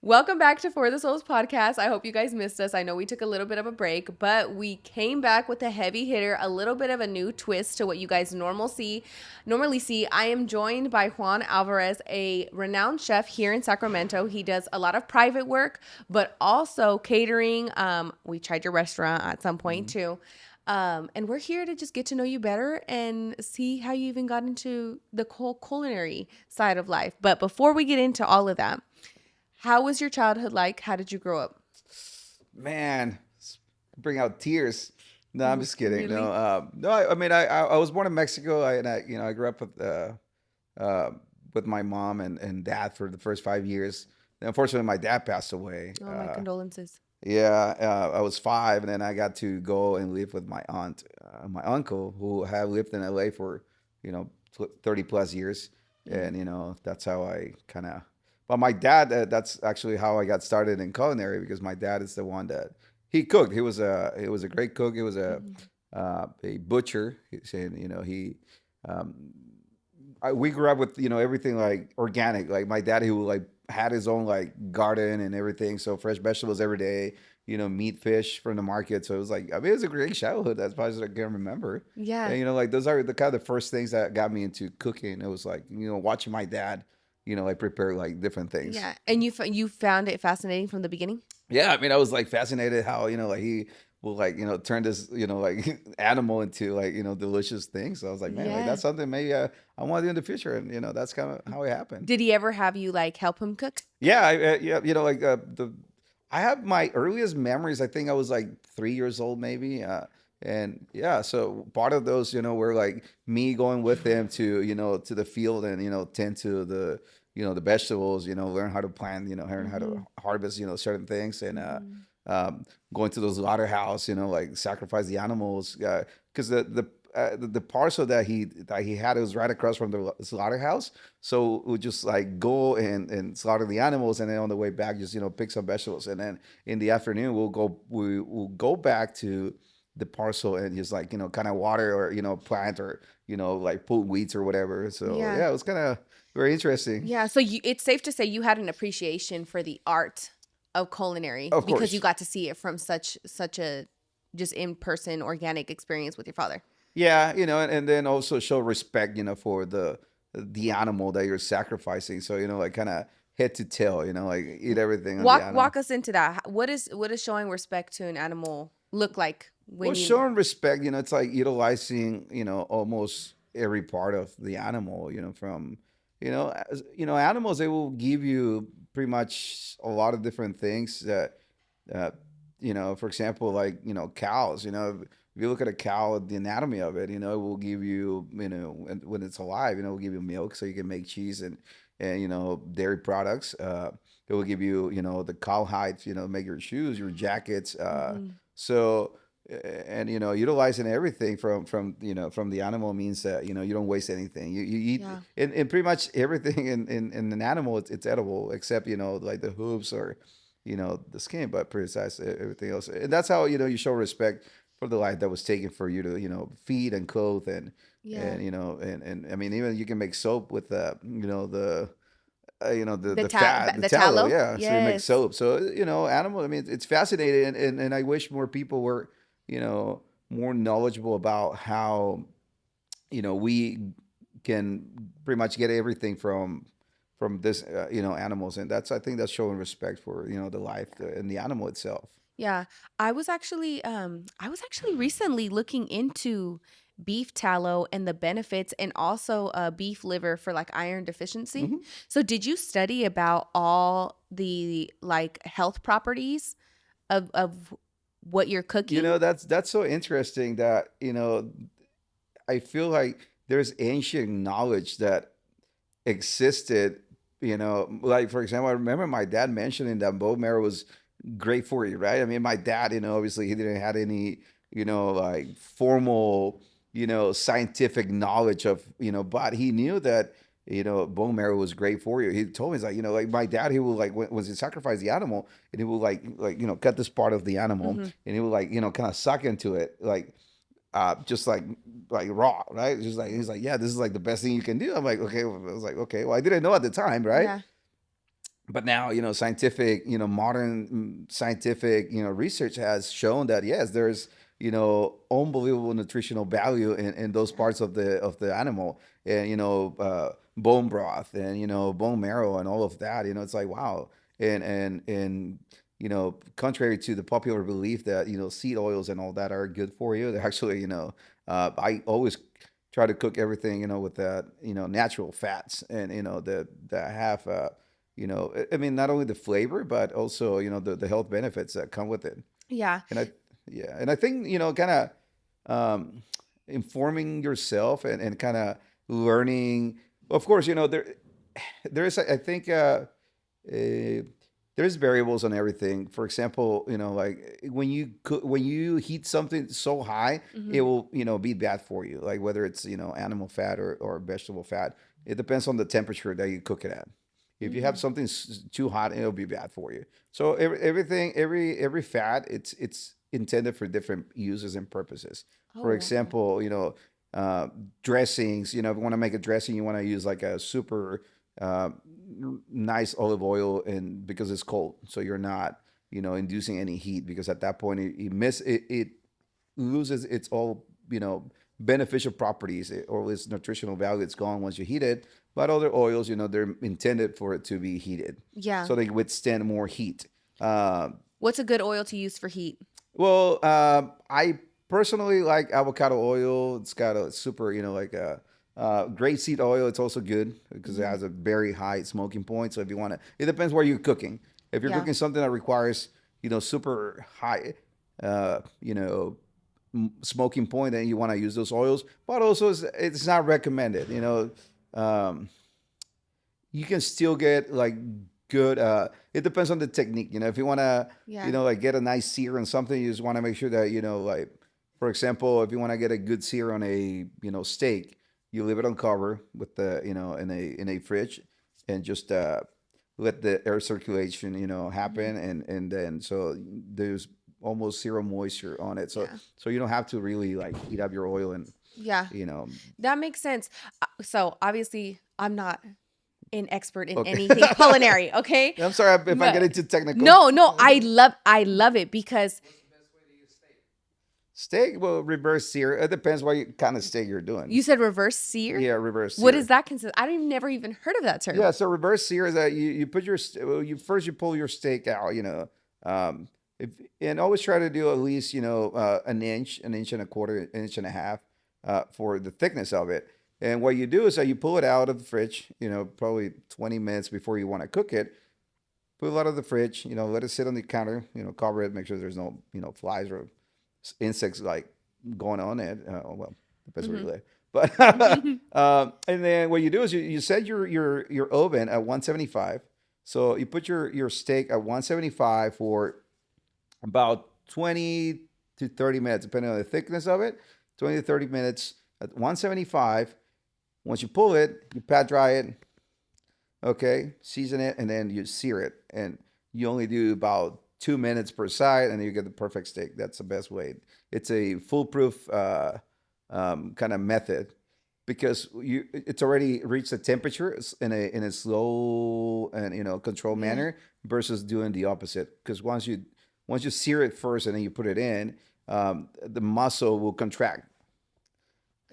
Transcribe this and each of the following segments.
Welcome back to For the Souls podcast. I hope you guys missed us. I know we took a little bit of a break, but we came back with a heavy hitter, a little bit of a new twist to what you guys normally see. I am joined by Juan Alvarez, a renowned chef here in Sacramento. He does a lot of private work, but also catering. We tried your restaurant at some point too. And we're here to just get to know you better and see how you even got into the whole culinary side of life. But before we get into all of that, how was your childhood like? How did you grow up? Man, bring out tears. No, I'm just kidding. Really? No. I mean, I was born in Mexico. I grew up with my mom and dad for the first 5 years. And unfortunately, my dad passed away. Oh, my condolences. Yeah, I was five, and then I got to go and live with my aunt, my uncle, who had lived in LA for, 30 plus years. And, that's how I kind of, but my dad, that's actually how I got started in culinary because my dad is the one that he cooked. He was a great cook. He was a butcher. Um, we grew up with, everything like organic. Like my dad, who like had his own like garden and everything. So fresh vegetables every day, meat, fish from the market. So it was like, I mean, it was a great childhood. That's probably what I can remember. Yeah. And, like those are the kind of the first things that got me into cooking. It was like, watching my dad, like prepare like different things. Yeah. And you found it fascinating from the beginning? Yeah. I mean, I was like fascinated how, like he will like, turn this, like animal into like, delicious things. So I was like, man, like Yeah. that's something maybe I want to do in the future. And, that's kind of how it happened. Did he ever have you like help him cook? Yeah. Yeah. Like I have my earliest memories. I think I was like 3 years old, maybe. And yeah, so part of those, were like me going with them to, to the field and, tend to the vegetables, learn how to plant, learn how to harvest, certain things and going to the slaughterhouse, like sacrifice the animals. Because the parcel that he had, it was right across from the slaughterhouse. So we just like go and slaughter the animals, and then on the way back, just pick some vegetables, and then in the afternoon we'll go back to the parcel and just like kind of water or plant or like pull weeds or whatever. So Yeah. yeah, it was kind of very interesting. Yeah. So it's safe to say you had an appreciation for the art of culinary Of because you course. got to see it from such a just in-person organic experience with your father. Yeah, and then also show respect, for the animal that you're sacrificing. So, like kind of head to tail, like eat everything on the animal. Walk us into that. What is showing respect to an animal look like Well, when you showing respect, it's like utilizing, almost every part of the animal, from, animals, they will give you pretty much a lot of different things that, uh, for example, like, cows, if you look at a cow, the anatomy of it, it will give you, when it's alive, it will give you milk so you can make cheese and, dairy products. It will give you, the cow hides, make your shoes, your jackets. So, and utilizing everything from the animal means that you don't waste anything. You eat Yeah. and pretty much everything in an animal, it's edible except like the hooves or the skin, but besides everything else. And that's how you show respect for the life that was taken for you to feed and clothe Yeah. and I mean, even you can make soap with the The fat, the the tallow, tallow? yeah. So you make Yes. soap. So animal. I mean, it's fascinating, and I wish more people were more knowledgeable about how we can pretty much get everything from this animals, and I think that's showing respect for the life and the animal itself. Yeah. I was actually recently looking into beef tallow and the benefits and also beef liver for like iron deficiency. hmm So did you study about all the like health properties of what you're cooking? that's so interesting that I feel like there's ancient knowledge that existed. Like for example, I remember my dad mentioning that bone marrow was great for you, right? I mean, my dad, obviously he didn't had any, like formal, scientific knowledge of, but he knew that, bone marrow was great for you. He told me, he's like, like my dad, he will like, when he sacrificed the animal and he will like, cut this part of the animal Hmm. and he will like, kind of suck into it. Like, just like raw, right? Just like he's like, yeah, this is like the best thing you can do. I'm like, okay. I was like, okay. Well, I didn't know at the time, right? Yeah. but now, scientific, modern scientific, research has shown that yes, there's, unbelievable nutritional value in those parts of the animal, and bone broth, and bone marrow and all of that. It's like wow. And contrary to the popular belief that seed oils and all that are good for you, they're actually, I always try to cook everything, with that, natural fats, and that have I mean, not only the flavor, but also, the health benefits that come with it. Yeah. And yeah, and I think, kind of um, informing yourself, and kind of learning. Of course, there's, I think, there's variables on everything. For example, like when you cook, when you heat something so high, Hmm. it will, be bad for you. Like whether it's, animal fat or vegetable fat. It depends on the temperature that you cook it at. If you have Mm. something too hot, it'll be bad for you. So everything, every fat, it's intended for different uses and purposes. Oh, For wow. example, uh, dressings. If you want to make a dressing, you want to use like a super uh, nice olive oil, and because it's cold, so you're not, inducing any heat, because at that point it loses its all, beneficial properties, or its nutritional value. It's gone once you heat it. But other oils, they're intended for it to be heated, Yeah. so they withstand more heat. Uh, What's a good oil to use for heat? well, I personally like avocado oil. It's got a super, like a grapeseed oil. It's also good because it Hmm. has a very high smoking point. So if you want to, it depends where you're cooking. If you're Yeah. cooking something that requires, super high, uh, you know, smoking point, then you want to use those oils. But also, it's not recommended. Um, you can still get like good. It depends on the technique. If you want to, Yeah. like get a nice sear on something, you just want to make sure that, like, for example, if you want to get a good sear on a, steak, you leave it on cover with the, in a fridge, and just let the air circulation, Hmm. happen, and then so there's almost zero moisture on it. So Yeah. so you don't have to really like heat up your oil, and Yeah. you know That makes sense. So obviously, I'm not an expert in okay. anything culinary, okay? I'm sorry if I get But into technical. no, I love it because Steak, well, reverse sear. It depends what kind of steak you're doing. you said reverse sear. Yeah, reverse What sear. does that consist? I didn't never even heard of that term. Yeah, so reverse sear is that you put well, you pull your steak out, um, if, and always try to do at least, an inch and a quarter, an inch and a half, for the thickness of it. And what you do is that you pull it out of the fridge, probably 20 minutes before you want to cook it. Pull it out of the fridge, let it sit on the counter, cover it, make sure there's no, flies or insects like going on it. Well, depends where you Hmm. live. But and then what you do is you set your oven at 175. So you put your steak at 175 for about 20 to 30 minutes, depending on the thickness of it. 20 to 30 minutes at 175. Once you pull it, you pat dry it, okay, season it, and then you sear it. And you only do about 2 minutes per side, and you get the perfect steak. That's the best way. It's a foolproof kind of method, because it's already reached the temperature in a slow and controlled Yeah. manner, versus doing the opposite. Because once you sear it first and then you put it in, the muscle will contract,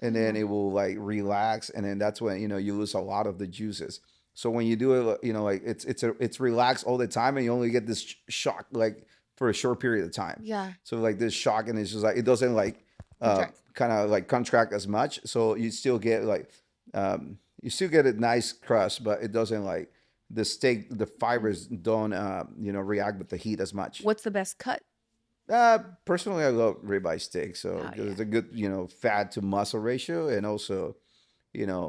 and then Oh. it will like relax, and then that's when you lose a lot of the juices. So when you do it, like it's relaxed all the time, and you only get this shock like for a short period of time. Yeah. So like this shock, and it's just like it doesn't like Contract. kind of like contract as much. So you still get like you still get a nice crust, but it doesn't like the steak. The fibers don't react with the heat as much. What's the best cut? Personally, I love ribeye steak, so Oh 'cause yeah. it's a good, fat to muscle ratio, and also,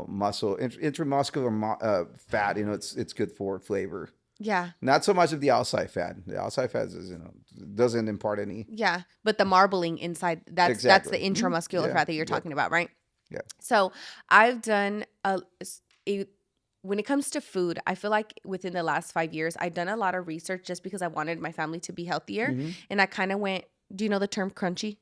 muscle intramuscular fat. It's good for flavor. Yeah. Not so much of the outside fat. The outside fat is, doesn't impart any. Yeah. But the marbling inside, that's the Exactly. intramuscular Yeah. fat that you're Yep. talking about, right? Yeah. So I've done a when it comes to food, I feel like within the last 5 years, I've done a lot of research just because I wanted my family to be healthier. Hmm. And I kind of went, do you know the term crunchy?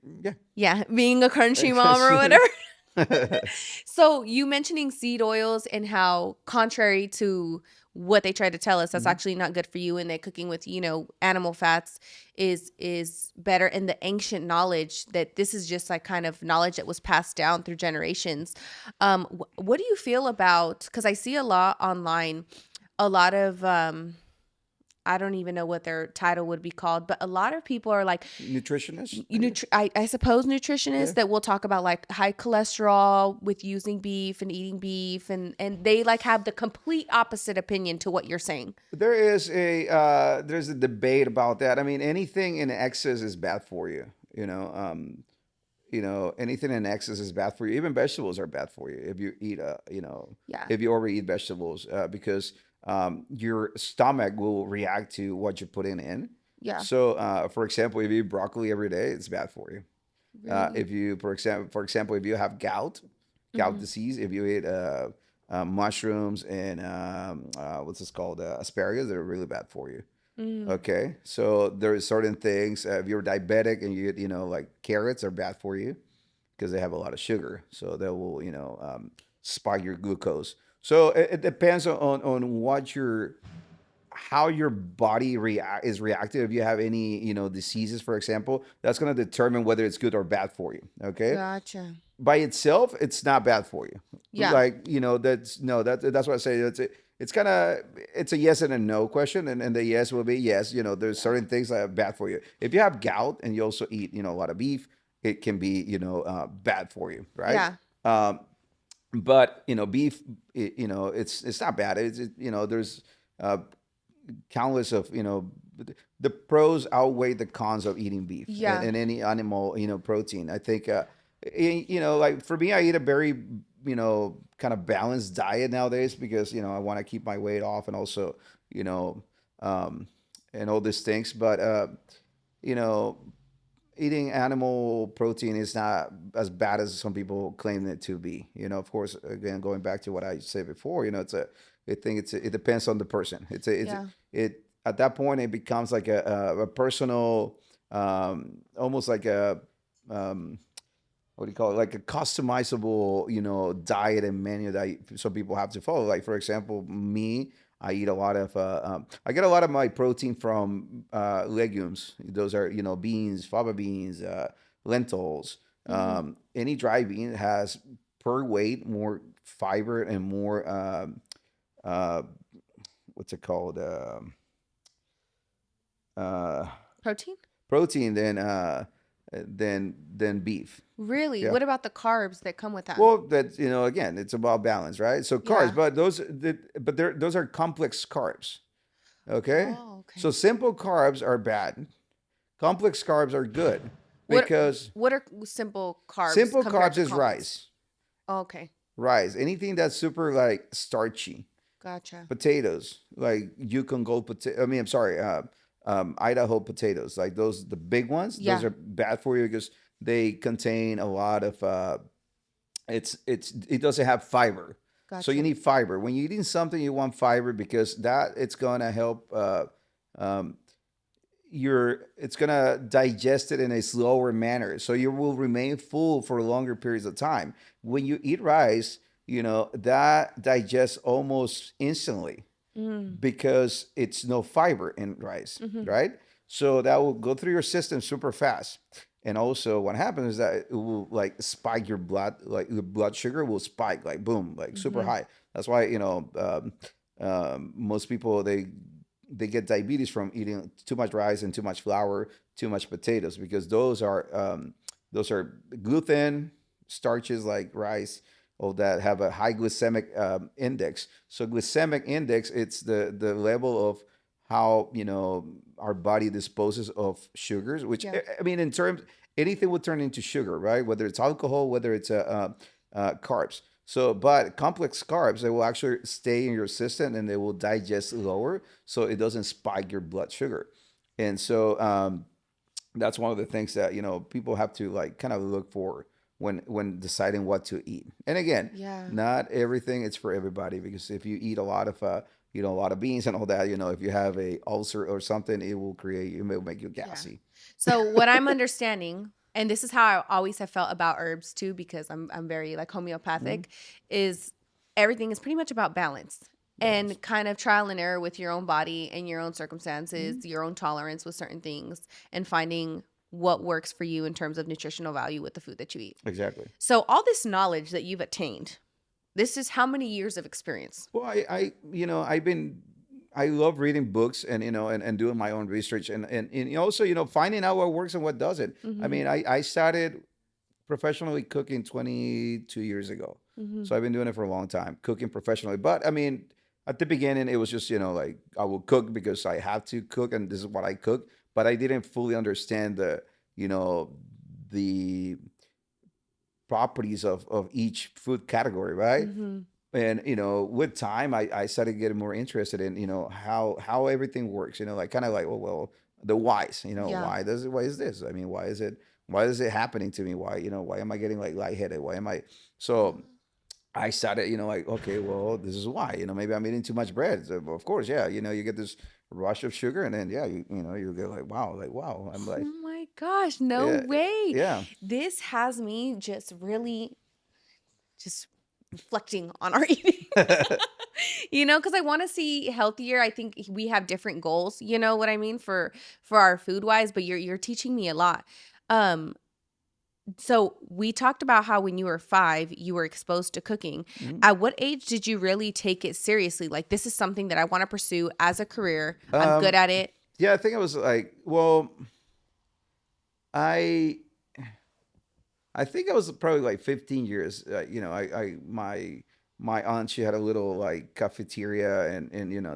Yeah. Yeah, being a crunchy mom or whatever. So you mentioning seed oils and how contrary to what they try to tell us, that's actually not good for you, and that cooking with, animal fats is better. And the ancient knowledge that this is just like kind of knowledge that was passed down through generations. What do you feel about, because I see a lot online, a lot of I don't even know what their title would be called, but a lot of people are like Nutritionist. I suppose nutritionists Yeah. that will talk about like high cholesterol with using beef and eating beef, and they like have the complete opposite opinion to what you're saying. There's a debate about that. I mean, anything in excess is bad for you. Anything in excess is bad for you. Even vegetables are bad for you if you eat Yeah. if you overeat vegetables, because your stomach will react to what you're putting in. Yeah. So, for example, if you eat broccoli every day, it's bad for you. Really? If you, for example, if you have gout disease, if you eat mushrooms and what's this called, asparagus, they're really bad for you. Okay, so there are certain things. If you're diabetic and you eat, like carrots are bad for you because they have a lot of sugar, so they will, spike your glucose. So it depends on what how your body is reactive. If you have any, diseases, for example, that's going to determine whether it's good or bad for you. Okay, Gotcha. by itself, it's not bad for you. Yeah. Like, that's no, that's what I say. It's a yes and a no question, and the yes will be yes. There's certain things that are bad for you. If you have gout and you also eat, a lot of beef, it can be, bad for you, right? Yeah. Um, but beef, it's not bad. There's uh, countless of the pros outweigh the cons of eating beef Yeah. and any animal protein. I think like for me, I eat a very kind of balanced diet nowadays because I want to keep my weight off and also you know and all these things. But you know eating animal protein is not as bad as some people claim it to be. Of course, again, going back to what I said before, I think it depends on the person. Yeah. It at that point it becomes like a personal, almost like a um, what do you call it? Like a customizable, diet and menu that some people have to follow. Like for example, me, I eat a lot of, I get a lot of my protein from legumes. Those are, beans, fava beans, lentils. Mm-hmm. Any dry bean has per weight more fiber and more, uh, what's it called? Uh, Protein? Protein than beef. Really? Yeah. What about the carbs that come with that? Well, that again, it's about balance, right? So carbs, Yeah. but those are complex carbs. Okay, Oh, okay. so simple carbs are bad. Complex carbs are good What because what are simple carbs simple compared carbs to is complex? rice, Oh, okay. anything that's super like starchy. Gotcha. Potatoes, like Yukon Gold potato. I mean, I'm sorry, Idaho potatoes, like those, the big ones. Those Yeah. are bad for you because they contain a lot of it doesn't have fiber. So you Gotcha. need fiber. When you're eating something, you want fiber because that it's gonna help um, it's gonna digest it in a slower manner. So you will remain full for longer periods of time. When you eat rice, that digests almost instantly Mm. because it's no fiber in rice, Mm-hmm. right? So that will go through your system super fast. And also, what happens is that it will like spike your blood, like the blood sugar will spike, like boom, like super Mm-hmm. high. That's why most people they get diabetes from eating too much rice and too much flour, too much potatoes, because those are gluten starches like rice, or that have a high glycemic index. So glycemic index, it's the level of how our body disposes of sugars. Which Yeah. I mean, in terms, anything will turn into sugar, right? Whether it's alcohol, whether it's carbs. So, but complex carbs, they will actually stay in your system and they will digest lower, so it doesn't spike your blood sugar. And so that's one of the things that people have to like kind of look for when deciding what to eat. And again, Yeah. not everything is for everybody, because if you eat a lot of a lot of beans and all that, if you have a ulcer or something, it will make you Yeah. gassy. So what I'm understanding, and this is how I always have felt about herbs too, because I'm very like Mhm. homeopathic, is everything is pretty much about balance. and kind of trial and error with your own body and your own circumstances, your own tolerance with certain things, and finding what works for you in terms of nutritional value with the food that you eat. Exactly. So all this knowledge that you've attained, this is how many years of experience? Well, I love reading books and, and doing my own research and also, finding out what works and what doesn't. I Mm-hmm. mean, I started professionally cooking 22 years ago. Mm-hmm. So I've been doing it for a long time, cooking professionally. But I mean, at the beginning, it was just, like I will cook because I have to cook and this is what I cook. But I didn't fully understand the properties of each food category, right? Mm-hmm. And with time I started getting more interested in how everything works, like kind of like, oh well, the whys, Yeah. why is this, I mean, why is it happening to me, why am I getting like lightheaded, why am I so I started, like, okay, well, this is why, maybe I'm eating too much bread. So, of course, yeah, you get this rush of sugar and then yeah, you get like wow, I'm like, Oh my gosh, no yeah, way. yeah. This has me just really just reflecting on our eating. Because I want to see healthier. I think we have different goals, you know what I mean, for our food wise, but you're teaching me a lot. Um so we talked about how when you were 5, you were exposed to cooking. Mhm. At what age did you really take it seriously? Like, this is something that I want to pursue as a career. I'm good um at it. yeah, I think it was like, well, I I think I was probably like 15 years. My aunt, she had a little like cafeteria, and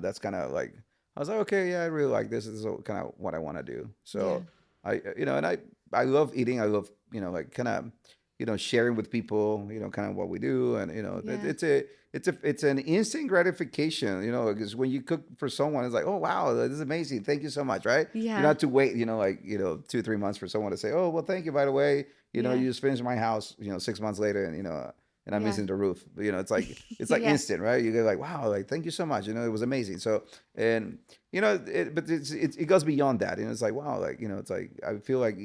that's kind of like, I was like, okay, yeah, I really like this. This is kind of what I want to do. Yeah. So and I love eating. I love like kind of sharing with people kind of what we do, and Yeah. it's an instant gratification, because when you cook for someone, it's like, oh wow, this is amazing, thank you so much, right? You don't Yeah. have to wait, like 2 3 months for someone to say, oh well, thank you, by the way, Yeah. you just finished my house, 6 months later, and and I'm Yeah. missing the roof. It's like Yeah. instant, right? You get like, wow, like thank you so much. It was amazing. So, and but it goes beyond that. It's like, wow, like it's like, I feel like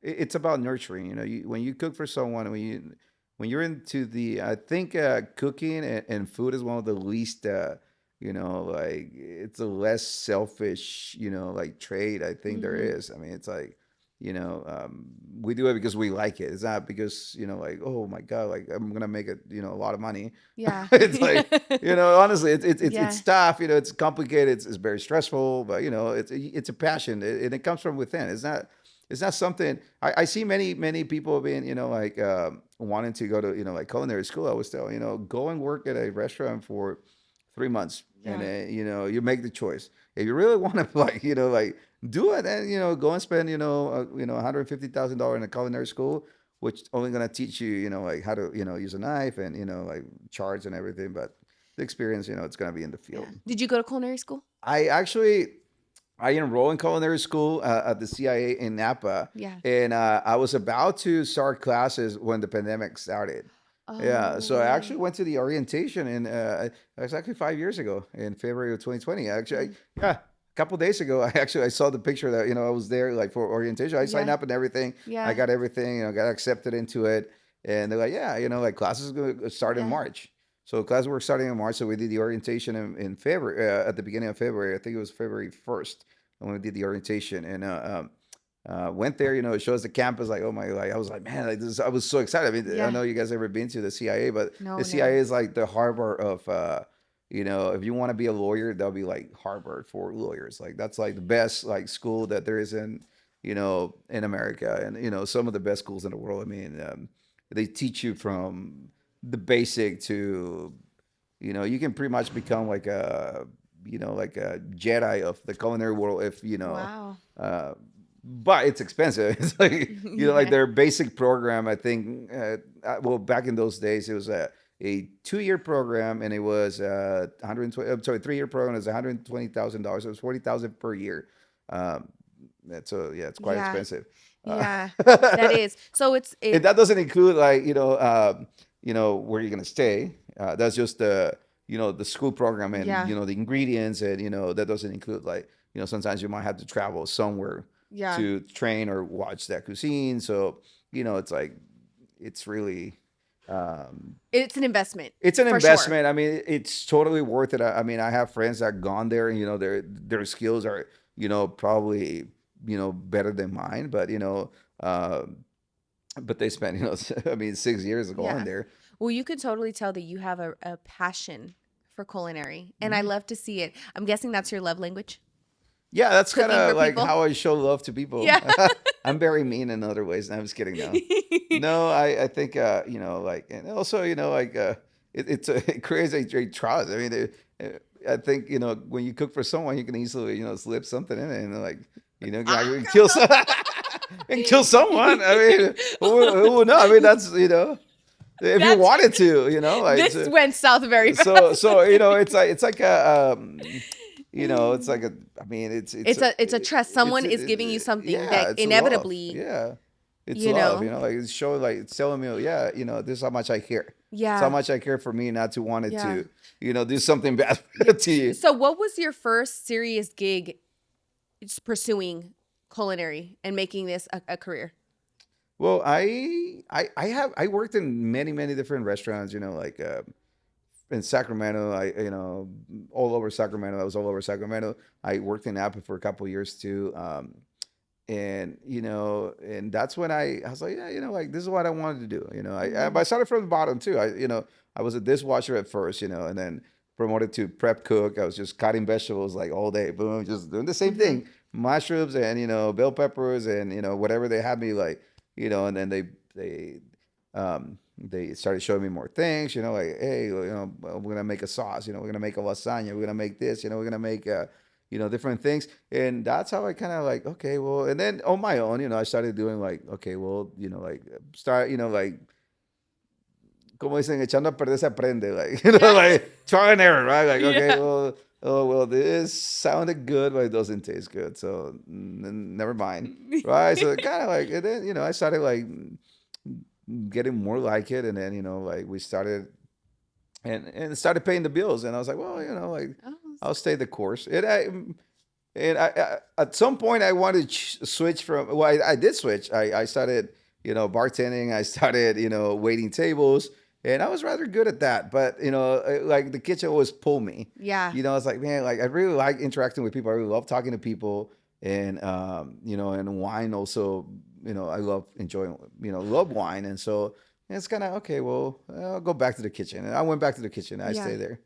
it's about nurturing. When you cook for someone, when you're into I think cooking and food is one of the least like, it's a less selfish like trade I think there Mm-hmm. is. I mean, it's like, we do it because we like it. It's not because like, oh my god, like I'm gonna make a lot of money. Yeah. It's like, honestly, it's Yeah. tough. It's complicated. It's very stressful, but it's a passion, and it comes from within. It's not something I see many people being like wanting to go to like culinary school. I always tell go and work at a restaurant for 3 months, and Yeah. you make the choice. If you really want to like like do it, and go and spend $150,000 in a culinary school, which only gonna teach you like how to use a knife and like charts and everything, but the experience it's gonna be in the Yeah. field. Did you go to culinary school? I enrolled in culinary school at the CIA in Napa, Yeah. and I was about to start classes when the pandemic started. Oh, Yeah, no so I actually way. went to the orientation, and it was actually 5 years ago in February of 2020. Mm. Yeah, a couple days ago, I saw the picture that I was there like for orientation. I signed Yeah. up and everything. I Yeah. got everything, got accepted into it, and they're like, yeah, like classes are going to start in Yeah. March. So classes were starting in March. So we did the orientation in February, at the beginning of February. I think it was February 1st when we did the orientation, and went there. It shows the campus. Like, oh my, like I was like, man, like this. I was so excited. I mean, I don't Yeah. know you guys ever been to the CIA, but No, the never. CIA is like the harbor of, if you want to be a lawyer, that'll be like Harvard for lawyers. Like that's like the best like school that there is in America, and some of the best schools in the world. I mean, they teach you from the basic to, you can pretty much become like like a Jedi of the culinary world if Wow. uh, but it's expensive. It's like like Yeah. their basic program. I think well, back in those days, it was a 2 year program, and it was 120. I'm sorry, 3 year program. It was $120,000. It was 40,000 per year. Um, so yeah, it's quite Yeah. expensive. Yeah. That is. So And that doesn't include like where you're gonna stay. That's just the school program, and yeah. the ingredients, and that doesn't include like sometimes you might have to travel somewhere Yeah. to train or watch that cuisine. So it's like it's really It's an investment It's an for sure. investment. I mean, it's totally worth it. I mean, I have friends that gone there, and their skills are, probably, better than mine, but uh, but they spent, I mean, 6 years going Yeah. there. Well, you could totally tell that you have a passion for culinary, and I Mhm. love to see it. I'm guessing that's your love language, Yeah, that's kind cooking for of like people. how I show love to people. Yeah. I'm very mean in other ways. No, I'm just kidding. No, no, I think, like, and also, like, it's it creates a great trust. I mean, I think, when you cook for someone, you can easily, slip something in it and, like, Ah. like, kill some and kill someone. I mean, who would know? I mean, that's, if you That's wanted to, like, this went south very so fast. so it's like a it's like a I mean It's a trust. Someone is giving you something yeah, that it's love. inevitably, Yeah. It's you love, know. like it's showing, like it's telling me, yeah, this is how much I care. It's how Yeah. much I care for me not to want it Yeah. to, do something bad Yeah. to you. So what was your first serious gig pursuing culinary and making this a career? Well, I worked in many, many different restaurants, like in Sacramento, all over Sacramento. I was all over Sacramento. I worked in Napa for a couple of years too. And and that's when I was like, yeah, like this is what I wanted to do. Hmm. I started from the bottom too. I was a dishwasher at first, and then promoted to prep cook. I was just cutting vegetables like all day, boom, just doing the same Hmm. thing, mushrooms and bell peppers and whatever they had me like, and then they started showing me more things, like, hey, we're gonna make a sauce, we're gonna make a lasagna, we're gonna make this, we're gonna make different things. And that's how I kind of like, okay, well, and then on my own, I started doing like, okay, well, like start, like, como dicen, echando a perder se aprende, like, Yeah. like try and error, right? Like, okay, Yeah. well, oh, well, this sounded good, but it doesn't taste good. So never mind. Right. So kind of like, and then, I started like getting more like it. And then, like we started and started paying the bills. And I was like, well, like Oh, I'll stay the course. And I at some point I wanted to switch from. Well, I did switch. I started, bartending. I started, waiting tables, and I was rather good at that. But like the kitchen always pulled me. yeah. I was like, man, like I really like interacting with people. I really love talking to people, and and wine also. I love enjoying, love wine, and so it's kind of okay. Well, I'll go back to the kitchen, and I went back to the kitchen. I Yeah. stay there.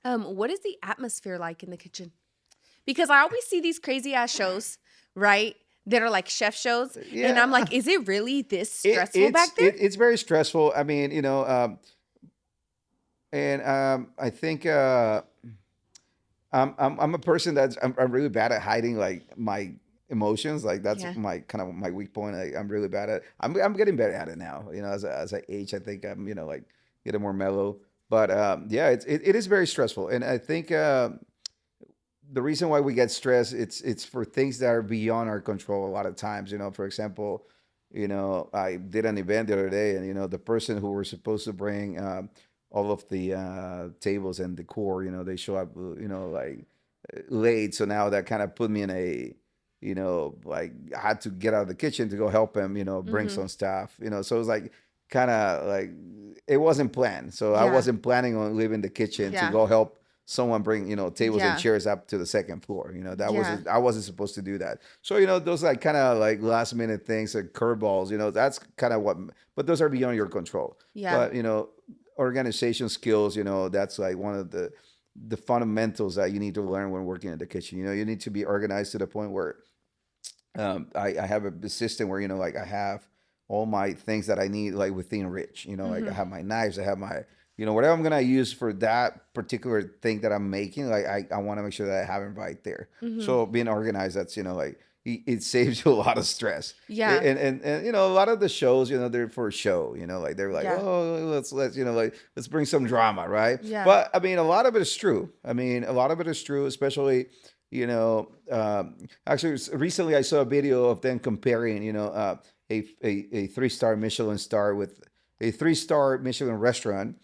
What is the atmosphere like in the kitchen? Because I always see these crazy ass shows, right? That are like chef shows. And I'm Yeah. like, is it really this It, stressful it's back there? it, it's very stressful. I mean, and I think I'm a person I'm really bad at hiding like my emotions. Like that's Yeah. my kind of my weak point. I'm really bad at. I'm getting better at it now. As I age, I think I'm like getting more mellow. But yeah, it is very stressful, and I think the reason why we get stressed, it's for things that are beyond our control a lot of times. For example, I did an event the other day, and the person who were supposed to bring all of the tables and decor, they show up, like late. So now that kind of put me in a, like I had to get out of the kitchen to go help him, bring Mm-hmm. some stuff, so it was like kind of like it wasn't planned. So I Yeah. wasn't planning on leaving the kitchen to Yeah. go help someone bring, tables and Yeah. chairs up to the second floor. That Yeah. wasn't I wasn't supposed to do that. So those like kind of like last minute things, like curveballs. That's kind of what. But those are beyond your control. Yeah. But organization skills. That's like one of the fundamentals that you need to learn when working in the kitchen. You need to be organized to the point where I have a system where like I have all my things that I need like within reach. Like I Mm-hmm. have my knives, I have my whatever I'm gonna use for that particular thing that I'm making. Like I want to make sure that I have it right there. Mm-hmm. So being organized, that's like it saves you a lot of stress. Yeah. And a lot of the shows, they're for a show. Like they're like, Yeah. oh, let's like let's bring some drama, right? Yeah. But I mean, a lot of it is true. I mean, a lot of it is true, especially actually recently I saw a video of them comparing a 3-star Michelin star with a 3-star Michelin restaurant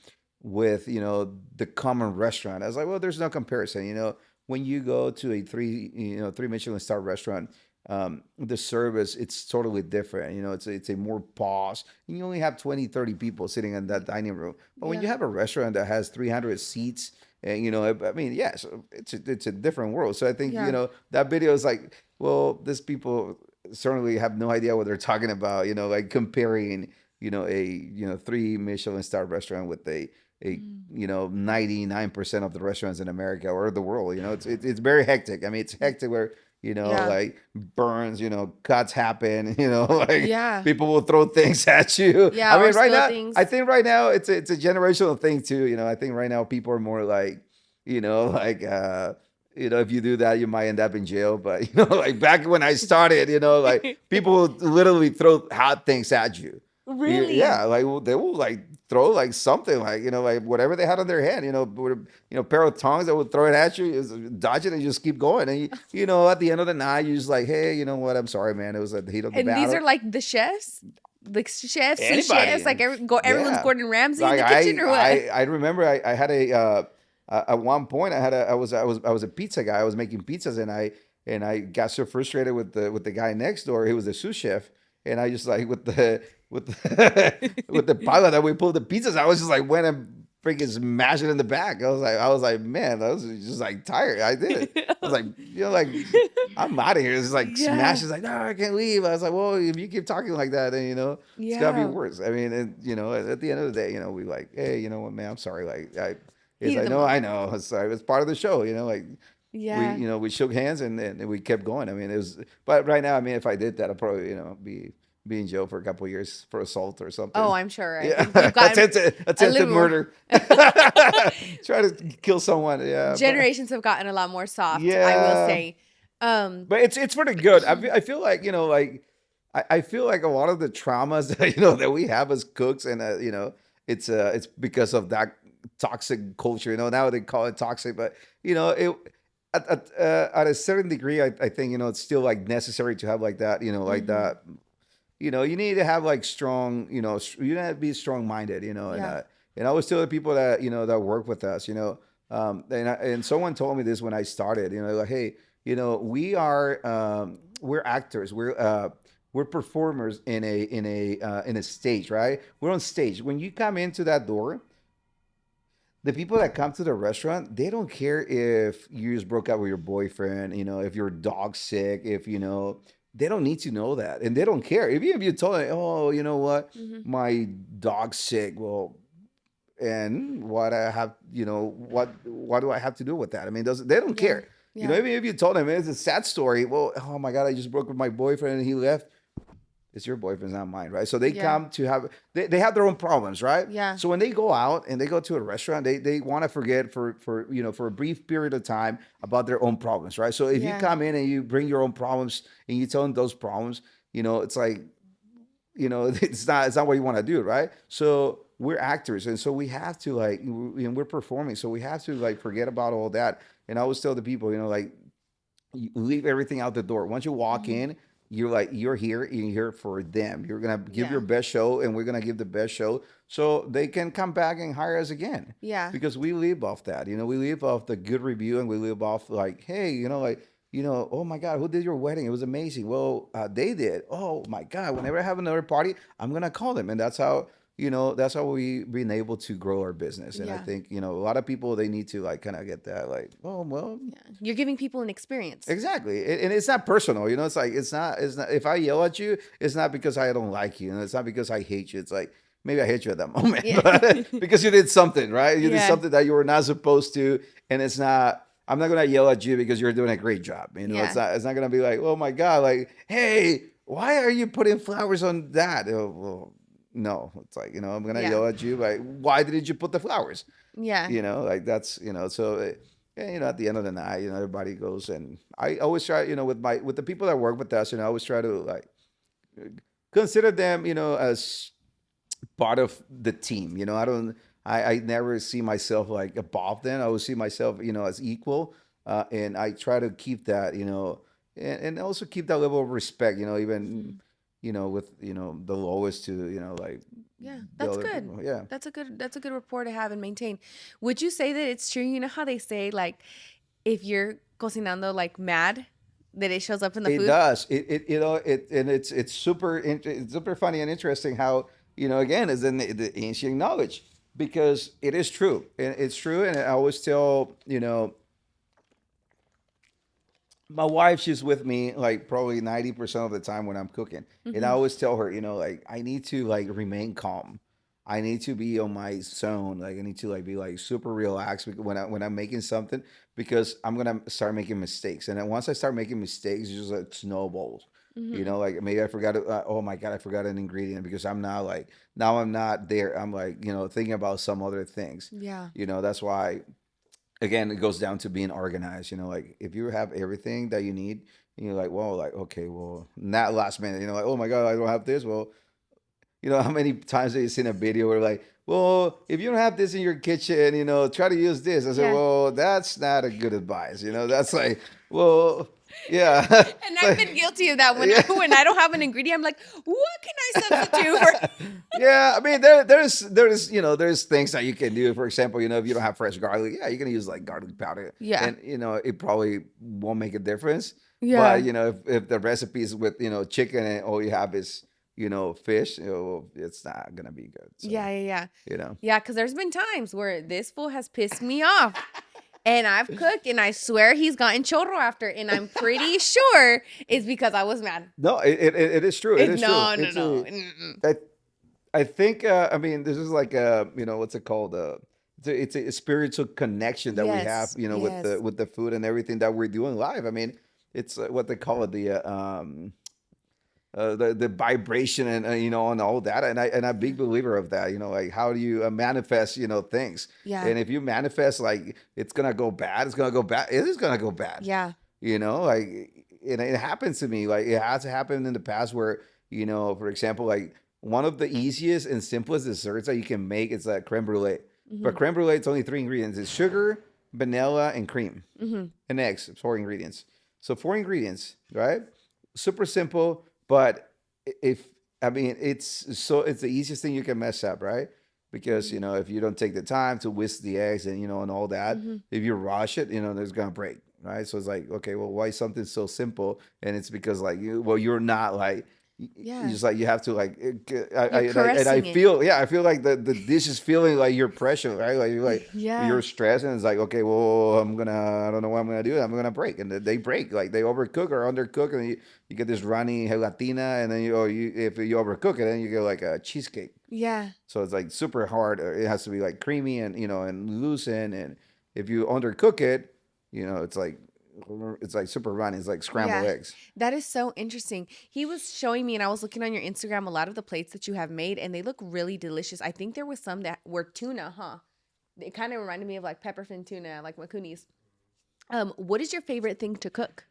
with the common restaurant. I was like, well, there's no comparison. When you go to a 3 Michelin star restaurant, the service, it's totally different. You know, it's a more pause. And you only have 20, 30 people sitting in that dining room. But when Yeah. you have a restaurant that has 300 seats, and you know, I mean, yes, it's a different world. So I think you Yeah. know that video is like, well, these people certainly have no idea what they're talking about. You know, like comparing, you know, a three Michelin star restaurant with a Mm. 99% of the restaurants in America or the world. You know, it's very hectic. I mean, it's hectic where Yeah. like burns, cuts happen, like Yeah. people will throw things at you. I Yeah. Or mean, right spill now, I things. think right now it's a generational thing too. I think right now people are more like, like if you do that, you might end up in jail. But like back when I started, like people would literally throw hot things at you. Really? Yeah, like they will like throw like something like like whatever they had on their hand, with a pair of tongs that would throw it at you, is dodge it and just keep going. And at the end of the night, you just like, hey, you know what? I'm sorry, man. It was at the heat of the And these battle. are like the chefs, like chefs, sous chefs, Anybody, like everyone's yeah. Gordon Ramsay in Like the kitchen or what? I remember I had at one point I was a pizza guy. I was making pizzas and I got so frustrated with the guy next door. He was the sous chef, and I just like with the pilot that we pulled the pizzas, I was just like went and freaking smashed it in the back. I was like, man, I was just like tired. I did it. I was like, like I'm out of here. It's like Yeah. smashes like, no, I can't leave. I was like, well, if you keep talking like that, then it's gotta be Yeah. worse. I mean, at the end of the day, we like, hey, you know what, man, I'm sorry. Like Heat of the I moment. know. It's part of the show. Like we Yeah. we shook hands and we kept going. I mean, it was. But right now, I mean, if I did that, I'd probably be in jail for a couple of years for assault or Oh, something. I'm sure. I Yeah, think we've gotten a attempted little more. murder. Try to kill someone. Yeah, but Generations have gotten a lot more soft, I will yeah, say. Um, but it's pretty good. I feel like like I feel like a lot of the traumas that that we have as cooks, and it's because of that toxic culture. Now they call it toxic, but it at a certain degree, I think it's still like necessary to have like that. Like mhm. that. You need to have like strong. You need to be strong minded. Yeah. And I always tell the people that that work with us. And someone told me this when I started. Like, hey, we're actors. We're performers in a stage, right? We're on stage. When you come into that door, the people that come to the restaurant, they don't care if you just broke up with your boyfriend, if your dog's sick, if they don't need to know that, and they don't care. If you told them, oh, you know what, Mhm. my dog's sick, well, and what I have, what do I have to do with that? I mean, they don't Yeah. care. Yeah. Even if you told them it's a sad story, well, oh my God, I just broke with my boyfriend and he left. It's your boyfriend's, not mine, right? So they Yeah. come to have they have their own problems, right? Yeah. So when they go out and they go to a restaurant, they want to forget for a brief period of time about their own problems, right? So if you Yeah. come in and you bring your own problems and you tell them those problems, it's like it's not what you want to do, right? So we're actors, and so we have to like we're performing, so we have to like forget about all that. And I always tell the people, like you leave everything out the door. Once you walk Mhm. in, you're here. You're here for them. You're gonna give Yeah. your best show, and we're gonna give the best show, so they can come back and hire us again. Yeah. Because we live off that. We live off the good review, and we live off like, hey, like. Oh my God, who did your wedding? It was amazing. Well, they did. Oh my God, whenever I have another party, I'm gonna call them, and that's how we've been able to grow our business. And I Yeah. think a lot of people, they need to like kind of get that, like, oh well, Yeah. You're giving people an experience. exactly. And it's not personal. It's like it's not if I yell at you, it's not because I don't like you, and it's not because I hate you. It's like maybe I hate you at that moment, Yeah. but because you did something, right? You did Yeah. something that you were not supposed to, and it's not. I'm not gonna yell at you because you're doing a great job. It's Yeah. not. It's not gonna be like, oh my God, like, hey, why are you putting flowers on that? Oh, well, no, it's like I'm gonna Yeah. yell at you. Like, why did you put the flowers? Yeah. Like that's so yeah, at the end of the night, everybody goes. And I always try, with the people that work with us, I always try to like consider them, as part of the team. I never see myself like above them. I always see myself, as equal. And I try to keep that, and also keep that level of respect, even Mhm. with the lowest to like Yeah. the That's other good. people. Yeah. That's a good rapport to have and maintain. Would you say that it's true? You know how they say like if you're cocinando like mad, that it shows up in the It food. does. And it's it's super funny and interesting how, again, is in the ancient knowledge, because it is true. And it's true. And I always tell, my wife, she's with me like probably 90% of the time when I'm cooking. And I Hmm. always tell her, like, I need to like remain calm. I need to be on my zone. Like I need to like be like super relaxed when I'm making something, because I'm gonna start making mistakes. And then once I start making mistakes, it's just like snowballs. Hmm. Like maybe I forgot. Oh my god, I forgot an ingredient, because I'm not like, now I'm not there. I'm like, thinking about some other things. Yeah. That's why, again, it goes down to being organized. Like if you have everything that you need, and you're like, well, like, okay, well, not last minute, like, oh my god, I don't have this. Well, how many times have you seen a video where like, well, if you don't have this in your kitchen, try to use this. I said, Yeah. well, that's not a good advice. That's like, well, yeah. And It's I've been like, guilty of that when I yeah. when I don't have an ingredient. I'm like, what can I substitute for? Yeah, I mean, there's there's things that you can do. For example, if you don't have fresh garlic, yeah, you can use like garlic powder, Yeah. and it probably won't make a difference. But Yeah. if the recipe is with chicken, and all you have is fish, it's not gonna be good. So Yeah. Yeah. Yeah. you know, Yeah. Because there's been times where this fool has pissed me off. And I've cooked, and I swear he's gotten chorro after, and I'm pretty sure it's because I was mad. no, it is true. It is true. No, no, It's no. a, Mm-mm. I, I think I mean, this is like what's it called, it's a spiritual connection that we have, Yes, with yes. the food and everything that we're doing live. I mean, it's what they call it, the vibration, and and all that. And I'm a big believer of that. Like, how do you manifest things? Yeah, And if you manifest like it's gonna go bad, it's gonna go bad. It is gonna go bad. yeah. Like, and it happens to me. Like, it has happened in the past where, for example, like, one of the easiest and simplest desserts that you can make is like creme brulee. Hmm. But creme brulee, it's only three ingredients: it's sugar, vanilla, and cream, Hmm. and eggs. Four ingredients. So four ingredients, right? Super simple, but if I mean, it's the easiest thing you can mess up, right? Because if you don't take the time to whisk the eggs, and and all that, Hmm. if you rush it, there's gonna break, right? So it's like, okay, well, why something so simple? And it's because like you're not like, you Yeah, just like, you have to like, you're and I caressing it. feel, yeah, I feel like the dish is feeling like you're pressure, right? Like Yeah, you're stressed, and it's like, okay, well, I don't know what I'm gonna do. I'm gonna break, and they break, like they overcook or undercook, and you get this runny gelatina, and then if you overcook it, then you get like a cheesecake. yeah, So it's like super hard. It has to be like creamy, and and loosen. And if you undercook it, it's like super runny. It's like scrambled yeah. eggs. That is so interesting. He was showing me, and I was looking on your Instagram, a lot of the plates that you have made, and they look really delicious. I think there was some that were tuna, huh? It kind of reminded me of like pepperfin tuna, like Makunis. What is your favorite thing to cook?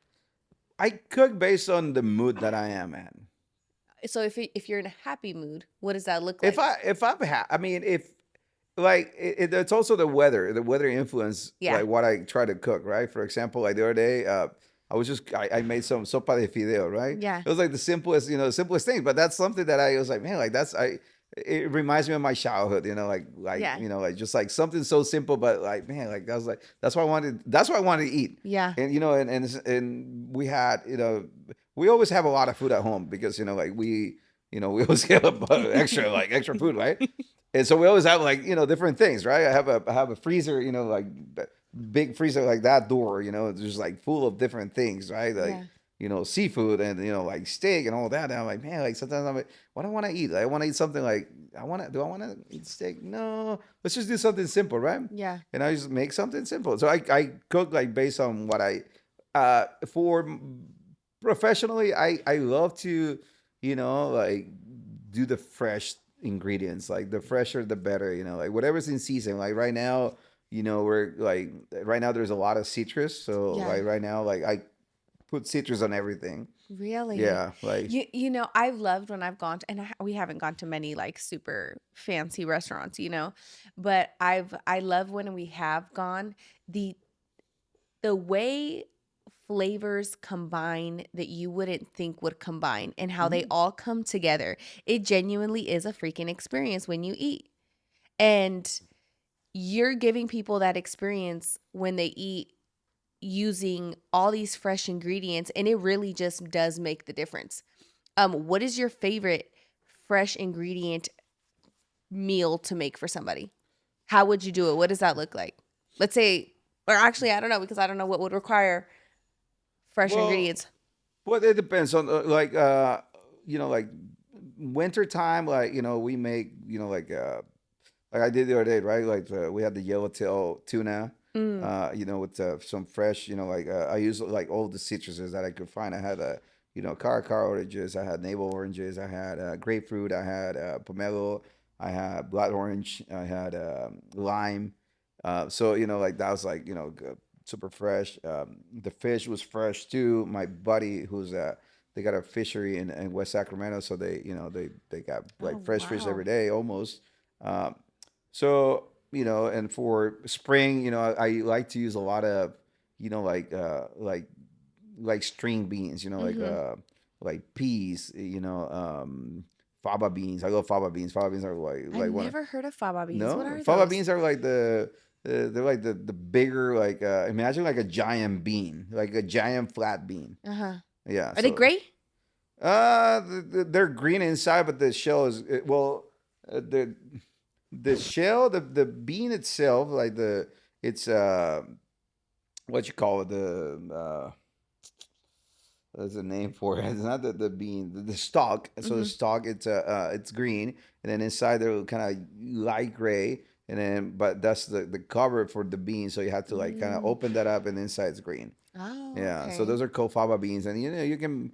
I cook based on the mood that I am in. So if you're in a happy mood, what does that look If like? I mean, if like it's also the weather influence Yeah. like what I try to cook, right? For example, like the other day, I made some sopa de fideo, right? Yeah. It was like the simplest, simplest thing, but that's something that I was like, man, like it reminds me of my childhood, Yeah. like just like something so simple, but like, man, like that's what I wanted to eat. Yeah. And and we had, we always have a lot of food at home, because like we always get a bunch of extra food, right? And so we always have like, different things, right? I have a freezer, like big freezer, like that door, it's just like full of different things, right? Like, Yeah. seafood, and like steak and all that. And I'm like, man, like sometimes I'm like, what do I want to eat? Like, I want to eat something like, do I want to eat steak? No, let's just do something simple, right? Yeah. And I just make something simple. So I cook like based on what for professionally, I love to, like, do the fresh ingredients. Like, the fresher the better, like whatever's in season. Like right now, we're like, right now there's a lot of citrus. So Yeah. like right now, like I put citrus on everything. Really? Yeah, like, I've loved when I've gone to, and we haven't gone to many like super fancy restaurants, but I love when we have gone, the way flavors combine that you wouldn't think would combine, and how they mhm. all come together. It genuinely is a freaking experience when you eat. And you're giving people that experience when they eat using all these fresh ingredients, and it really just does make the difference. What is your favorite fresh ingredient meal to make for somebody? How would you do it? What does that look like? Let's say, or actually, I don't know, because I don't know what would require fresh Well, ingredients. well, it depends on like winter time. Like we make like I did the other day, right? Like we had the yellowtail tuna. Mm. With some fresh, I use like all the citruses that I could find. I had caracara oranges, I had navel oranges, I had grapefruit, I had pomelo, I had blood orange, I had lime. So like that was like super fresh. The fish was fresh too. My buddy, who's they got a fishery in West Sacramento, so they got Oh, like fresh fish every wow. day almost. Um, so and for spring, I like to use a lot of you know like uh like like string beans, Mm-hmm. like peas, faba beans. I love faba beans. Faba beans are I like one of, never heard of fava beans. What no, are fava those? beans are like they're like the bigger, like imagine like a giant bean, like a giant flat bean. Uh-huh. Yeah, Are they so gray? they're green inside, but the shell is the shell, the bean itself, like it's what you call it, there's a name for it. It's not the bean, the stalk. So the Mm-hmm. stalk, it's green, and then inside they're kind of light gray, and then but that's the cover for the bean. So you have to like kind of Mm. open that up, and inside it's green. Oh, Yeah. So okay. those are called fava beans, and you can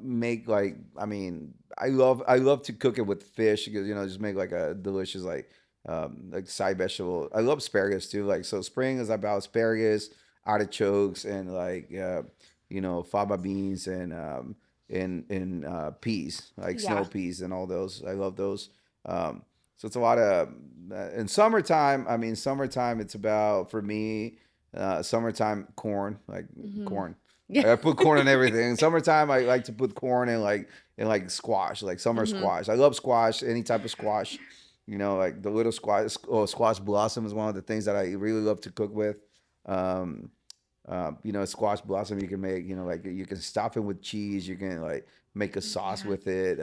make like, I mean, I love to cook it with fish because just make like a delicious like side vegetable. I love asparagus too. Like, so spring is about asparagus, artichokes, and like fava beans, and peas, like snow Yeah. peas and all those. I love those. So it's a lot of in summertime. I mean, summertime, it's about, for me, summertime corn, like Mm-hmm. corn. Yeah. I put corn in everything. In summertime, I like to put corn in like squash, like summer Mm-hmm. squash. I love squash, any type of squash. Like the little squash. Oh, squash blossom is one of the things that I really love to cook with. Um, Squash blossom, you can make, like you can stuff it with cheese. You can like make a sauce Yeah. with it.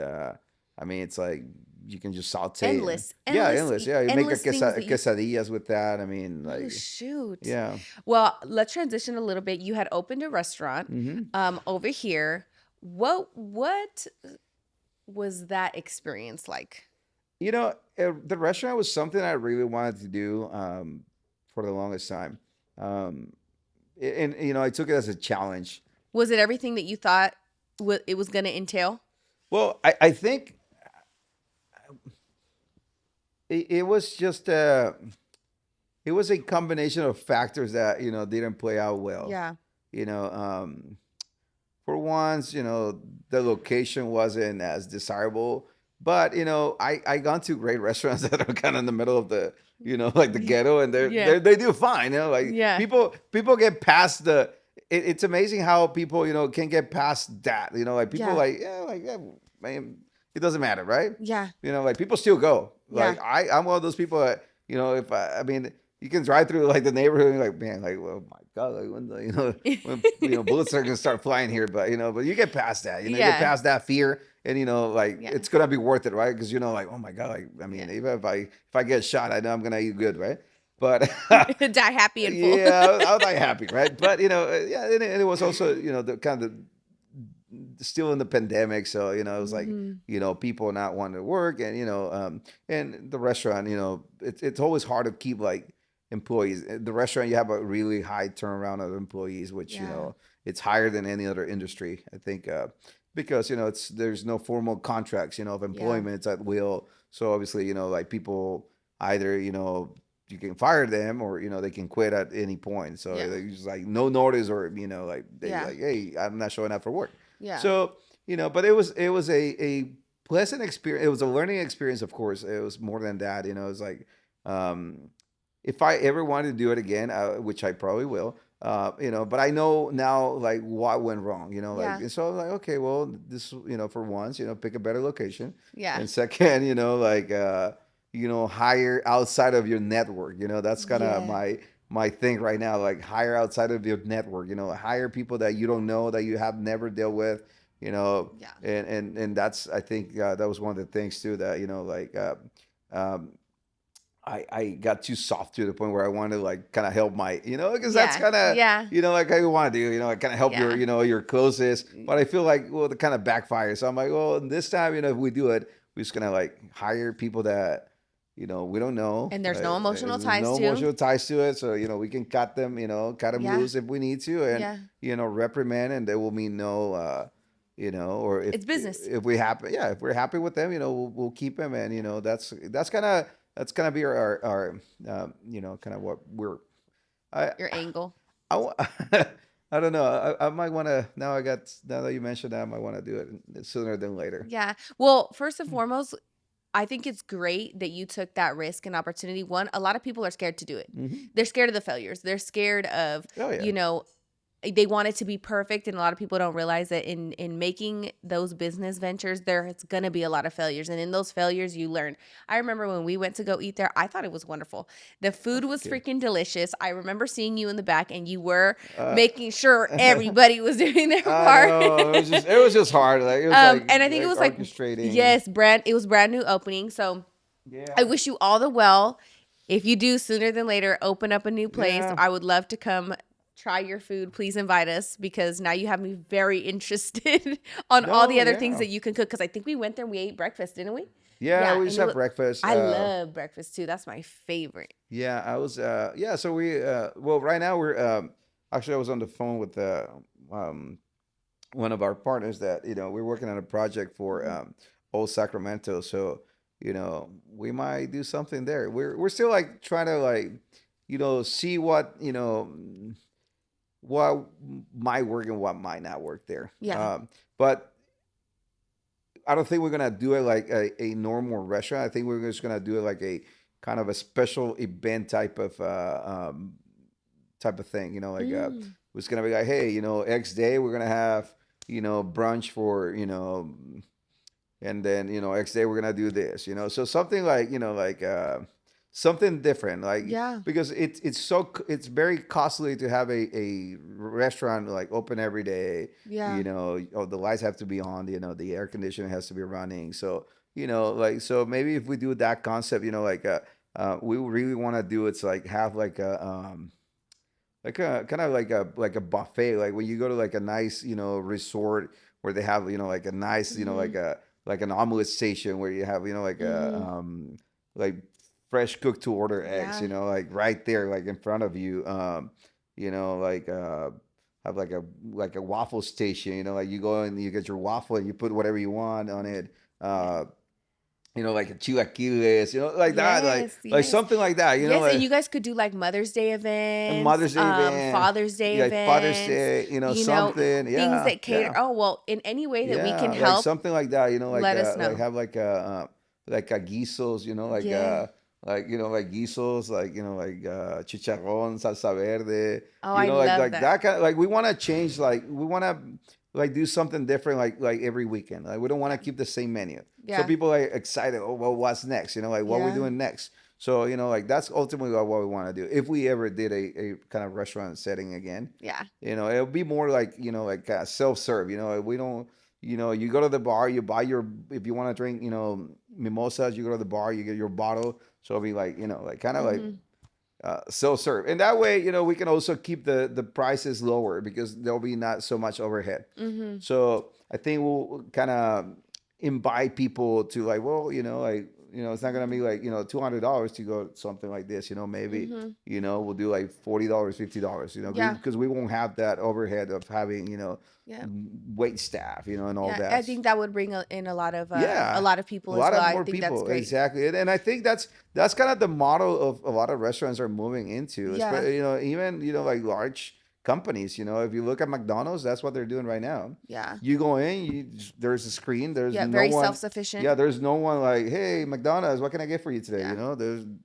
I mean, it's like you can just saute it. Endless, Yeah, endless, endless. Yeah, you make a endless things that you. quesadillas with that. I mean, Oh like, shoot. yeah. Well, let's transition a little bit. You had opened a restaurant Hmm. over here. What was that experience like? The restaurant was something I really wanted to do for the longest time. Um, and I took it as a challenge. Was it everything that you thought it was going to entail? Well, I think it was just it was a combination of factors that didn't play out well. Yeah. You know, for once, the location wasn't as desirable. But I gone to great restaurants that are kind of in the middle of the like the ghetto, and Yeah. they do fine. Like Yeah. people get past the. It's amazing how people can get past that. Like people Yeah. like, man, it doesn't matter, right? Yeah. Like people still go. Yeah. Like I'm one of those people that if I mean, you can drive through like the neighborhood and you're like, man, like, oh my god, like when when bullets are gonna start flying here, but you get past that, you get Yeah. past that fear, and like Yeah. it's gonna be worth it, right? Because like, oh my god, like, I mean, Yeah. even if I get shot, I know I'm gonna eat good, right? But Die happy and full. yeah, I was like happy, right? But yeah, and it was also the kind of still in the pandemic, so it was like Mhm. people not wanting to work, and and the restaurant, it's always hard to keep like employees. The restaurant, you have a really high turnaround of employees, which Yeah. it's higher than any other industry, I think, because there's no formal contracts of Yeah. employment. It's at will. So obviously like people either you can fire them, or they can quit at any point. So Yeah. they just like no notice, or like they Yeah. like, hey, I'm not showing up for work. Yeah. So but it was a pleasant experience. It was a learning experience, of course. It was more than that. It was like, um, if I ever wanted to do it again, which I probably will. But I know now like what went wrong. Like, Yeah. and so I'm like, okay, well, this, for once, pick a better location, Yeah. and second, like hire outside of your network. That's kind of Yeah. my my thing right now. Like hire outside of your network. Hire people that you don't know, that you have never dealt with. Yeah. And that's, I think, that was one of the things too, that like um, I got too soft to the point where I wanted to like kind of help my, because that's Yeah. kind of, Yeah. like how you want to do, like kind of help your, Yeah. your closest. Mm. But I feel like, well, the kind of backfire. So I'm like, well, this time, if we do it, we're just gonna like hire people that, we don't know. And there's no emotional There's ties no too. emotional ties to it. So, we can cut them Yeah. loose if we need to, and, Yeah. reprimand, and there will mean no, or It's business. if we happy, yeah, if we're happy with them, we'll keep them, and that's kind of be our kind of what we're. I Your angle. I wa- I don't know. I might want to now that you mentioned that, I might want to do it sooner than later. Yeah. Well, first and foremost, I think it's great that you took that risk and opportunity. One, a lot of people are scared to do it. Hmm. They're scared of the failures. They're scared of, Oh yeah. you know, they want it to be perfect, and a lot of people don't realize that in making those business ventures, there's gonna be a lot of failures, and in those failures you learn. I remember when we went to go eat there, I thought it was wonderful. The Oh, food was thank you. freaking delicious. I remember seeing you in the back, and you were Uh, making sure everybody was doing their I part. know it was just hard. Like it was And I think it was like, orchestrating. yes, it was brand new opening. So Yeah. I wish you all the well. If you do sooner than later open up a new place, Yeah. I would love to come try your food. Please invite us, because now you have me very interested on all the No, other things yeah. that you can cook. Because I think we went there and we ate breakfast, didn't we? Yeah, we and just it had wa- breakfast. I love breakfast too. That's my favorite. Yeah, I was. Yeah, so we. Well, right now we're. Actually, I was on the phone with um, one of our partners that we're working on a project for Mhm. old Sacramento. So we might do something there. We're still like trying to like see what might work and what might not work there. Yeah. But I don't think we're gonna do it like a normal restaurant. I think we're just gonna do it like a kind of a special event type of thing. Mm. It's gonna be like, hey, X day we're gonna have brunch for and then X day we're gonna do this. So something like something different, like Yeah. because it's very costly to have a restaurant like open every day. Yeah. The lights have to be on, the air conditioning has to be running. So like, so maybe if we do that concept, like we really want to do, it's like have like a kind of like a buffet, like when you go to like a nice resort where they have like a nice Hmm. like an omelet station where you have like a Hmm. like fresh cooked to order eggs, Yeah. like right there, like in front of you. Like have like a waffle station, like you go and you get your waffle and you put whatever you want on it. Yeah. Like a chilaquiles, like that, Yes. like Yes. something like that, Yes, and like you guys could do like Mother's Day a events, Mother's Day event, Father's Day yeah, like Father's events, Day, you know, something, things yeah, that cater. yeah. Oh, well, in any way that we can Yeah, like help, something like that, let us like know. have like a guisos, Yeah. like guisos, like chicharrón, salsa verde, Oh, I like love that. that kind of, like we want to change, like we want to like do something different, like every weekend. Like we don't want to Yeah. keep the same menu. So Yeah. people are excited. Oh, well, what's next? Like what we Yeah. doing next? So like that's ultimately what we want to do. If we ever did a kind of restaurant setting again, Yeah. it'll be more like like self-serve. We don't, you go to the bar, you buy your, if you want to drink mimosas, you go to the bar, you get your bottle. So it'll be like like kind of like Hmm. self-serve, and that way we can also keep the prices lower because there'll be not so much overhead. Hmm. So I think we'll kind of invite people to like, well, like, it's not gonna be like $200 to go to something like this. Maybe Hmm. we'll do like $40, $50. Yeah. Because we won't have that overhead of having Yeah. wait staff, and all Yeah. I that. think that would bring in a Yeah, lot of a people as lot well. of I more think that's people, great. exactly, and I think that's kind of the model of a lot of restaurants are moving into, Yeah. especially even like large companies. If you look at McDonald's, that's what they're doing right now. Yeah. You go in, there's a screen, there's Yeah. no Very one. self-sufficient. Yeah, there's no one like, hey, McDonald's, what can I get for you today? Yeah.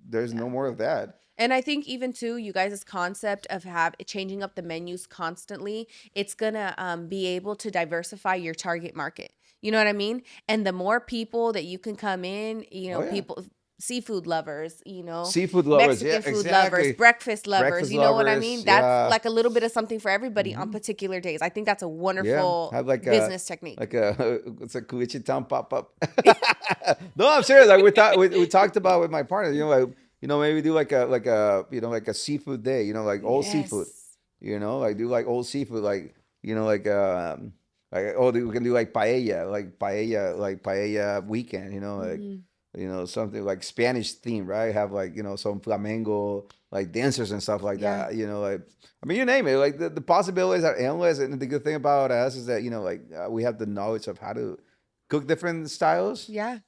There's Yeah. no more of that. And I think even too, you guys' concept of changing up the menus constantly, it's gonna be able to diversify your target market. You know what I mean? And the more people that you can come in, Oh yeah. people. seafood lovers, you know, Seafood lovers, yeah, Mexican food lovers, exactly. breakfast lovers. Breakfast You know what I lovers, mean? That's yeah. like a little bit of something for everybody on Hmm. particular days. I think that's a Yeah, wonderful have like business technique. a it's a Kuichi Town pop up. No, I'm serious. Like we talked about with my partner. Maybe do like a seafood day. Like all seafood. Yes. Like do like all seafood. Like we can do like paella weekend. Hmm. Something like Spanish theme, right? Have like some flamenco like dancers and stuff like Yeah. that. You name it. Like the possibilities are endless, and the good thing about us is that we have the knowledge of how to cook different styles. Yeah.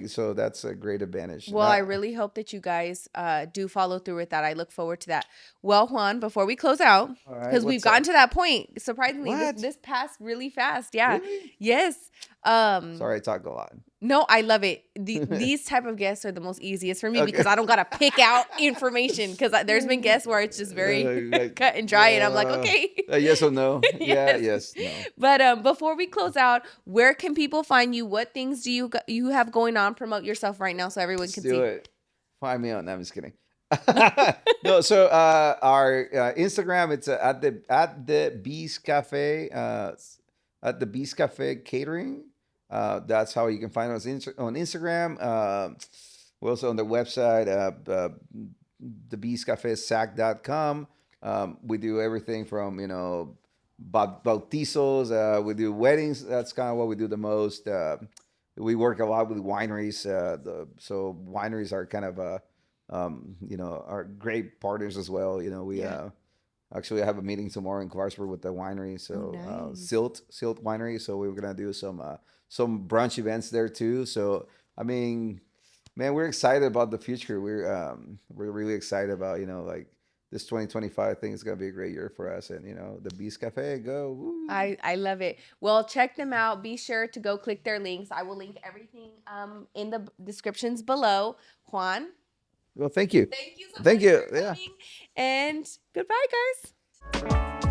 So that's a great advantage. Well, I really hope that you guys do follow through with that. I look forward to that. Well, Juan, before we close out, All right, because we've what's up? gotten to that point, surprisingly, What? this passed really fast. Yeah. Really? Yes. Sorry, I talk a lot. No, I love it. These type of guests are the most easiest for me Okay. because I don't gotta pick out information. Because there's been guests where it's just very Like, cut and dry, and I'm like, okay. Yes or no? Yeah, Yes. yes, no. But before we close out, where can people find you? What things do you have going on? Promote yourself right now so everyone Let's can do see. it. Find me on. No, I'm just kidding. No, so our Instagram, it's at the Beast Cafe, at the Beast Cafe Catering. That's how you can find us on Instagram. We're also on the website, thebeastcafesac.com. We do everything from bautizos. We do weddings. That's kind of what we do the most. We work a lot with wineries. So wineries are kind of are great partners as well. We Yeah. actually I have a meeting tomorrow in Clarksburg with the winery. Oh, So nice. Silt Winery. So we were gonna do some brunch events there too. So I mean, man, we're excited about the future. We're really excited about like this 2025. I think is gonna be a great year for us. And the Beast Cafe, go. Woo. I love it. Well, check them out. Be sure to go click their links. I will link everything in the descriptions below. Juan, Well, thank you. thank you so Thank much you. for Yeah. coming. And goodbye, guys.